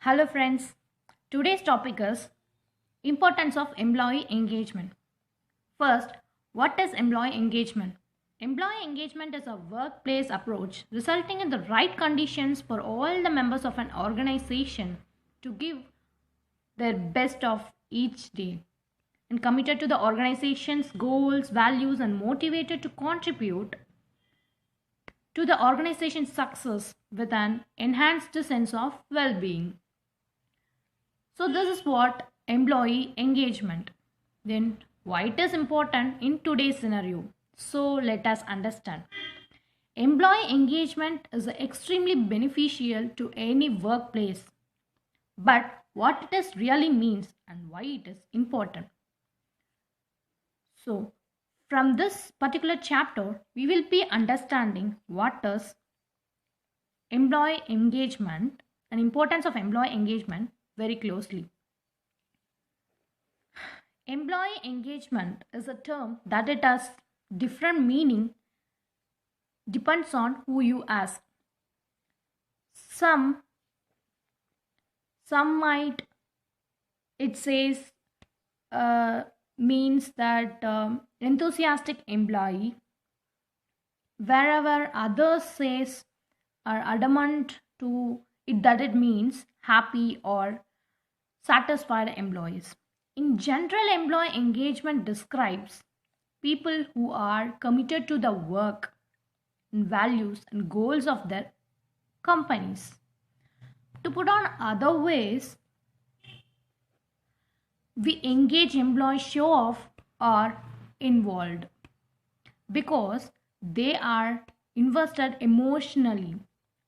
Hello friends. Today's topic is importance of employee engagement. First, what is employee engagement? Employee engagement is a workplace approach resulting in the right conditions for all the members of an organization to give their best of each day and committed to the organization's goals, values and motivated to contribute to the organization's success with an enhanced sense of well-being. So this is what employee engagement. Then why it is important in today's scenario. So let us understand. Employee engagement is extremely beneficial to any workplace. But what it really means and why it is important. So from this particular chapter, we will be understanding what is employee engagement and importance of employee engagement very closely. Employee engagement is a term that it has different meaning depends on who you ask. Some might it says means that enthusiastic employee, wherever others says are adamant to it that it means happy or satisfied employees. In general, employee engagement describes people who are committed to the work and values and goals of their companies. To put on other ways, we engage employees show off or involved because they are invested emotionally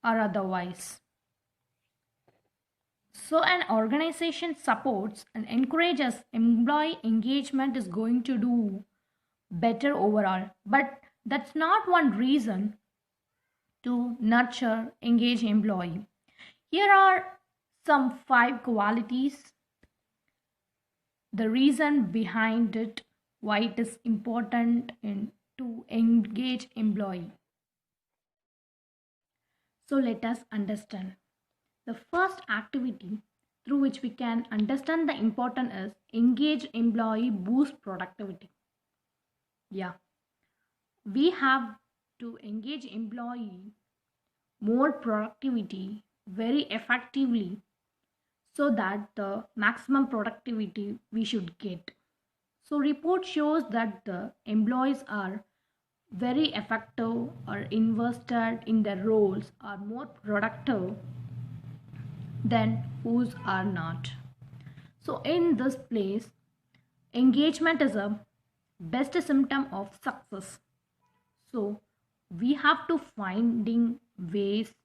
or otherwise. So an organization supports and encourages employee engagement is going to do better overall. But that's not one reason to nurture, engage employee. Here are some 5 qualities, the reason behind it, why it is important to engage employee. So let us understand. The first activity through which we can understand the importance is engage employee boost productivity. Yeah, we have to engage employee more productivity very effectively so that the maximum productivity we should get. So report shows that the employees are very effective or invested in their roles are more productive than whose are not. So in this place, engagement is a best symptom of success. So we have to finding ways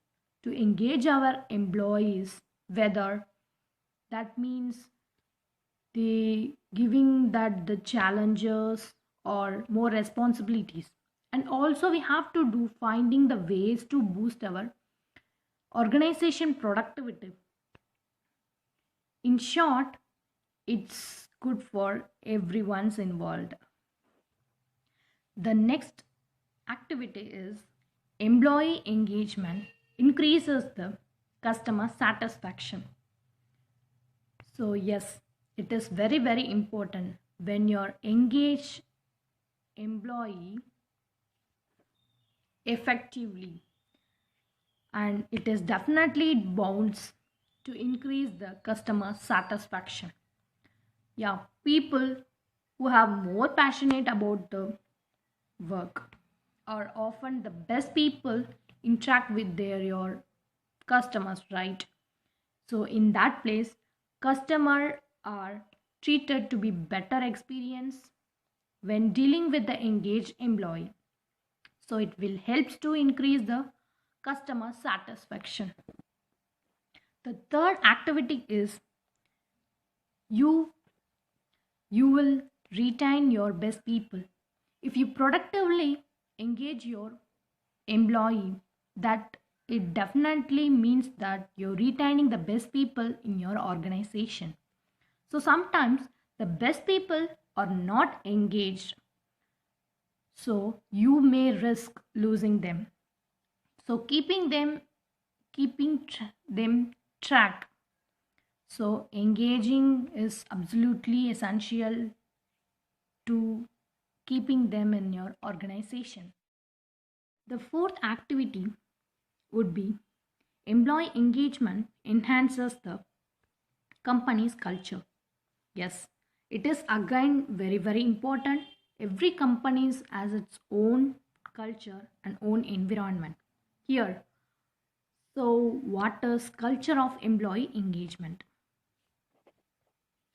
to engage our employees, whether that means they giving that the challenges or more responsibilities. And also we have to do finding the ways to boost our organization productivity. In short, it's good for everyone's involved. The next activity is employee engagement increases the customer satisfaction. So yes, it is very important when you're engaged employee effectively, and it is definitely bounds to increase the customer satisfaction. Yeah, people who have more passionate about the work are often the best people interact with their your customers, right? So in that place, customer are treated to be better experience when dealing with the engaged employee. So it will helps to increase the customer satisfaction. The third activity is you you will retain your best people. If you productively engage your employee, that it definitely means that you're retaining the best people in your organization. So sometimes the best people are not engaged, so you may risk losing them. So keeping them track So engaging is absolutely essential to keeping them in your organization. The fourth activity would be employee engagement enhances the company's culture. Yes, it is again very, very important. Every company has its own culture and own environment. Here, so what is culture of employee engagement?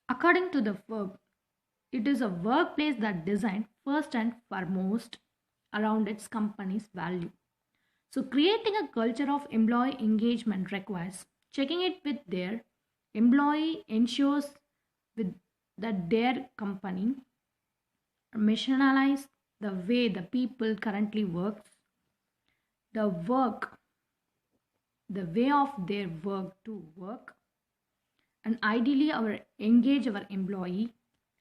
According to the verb, it is a workplace that designed first and foremost around its company's value. So creating a culture of employee engagement requires checking it with their employee ensures with that their company missionalize the way the people currently works, the work, the way of their work to work, and ideally our engage our employee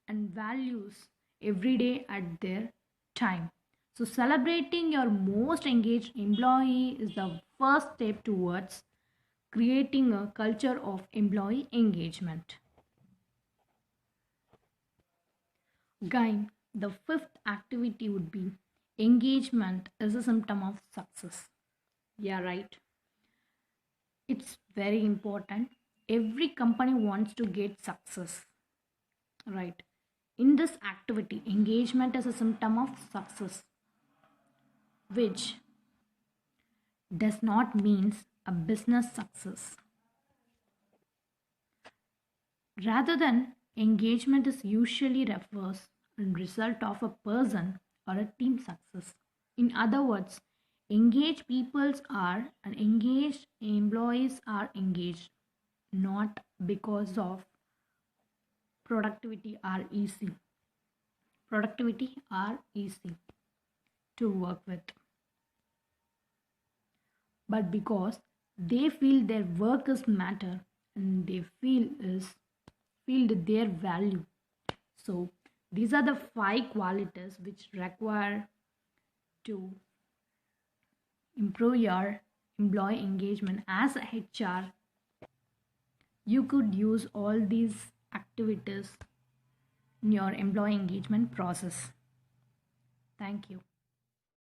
and values every day at their time. So celebrating your most engaged employee is the first step towards creating a culture of employee engagement. Again, the fifth activity would be engagement is a symptom of success. Yeah, right. It's very important. Every company wants to get success, right? In this activity, engagement is a symptom of success, which does not mean a business success. Rather than engagement is usually refers and result of a person or a team success. In other words, engaged peoples are and engaged employees are engaged not because of productivity are easy. Productivity are easy to work with, but because they feel their work is matter and they feel their value. So these are the five qualities which require to improve your employee engagement as a HR. You could use all these activities in your employee engagement process. Thank you.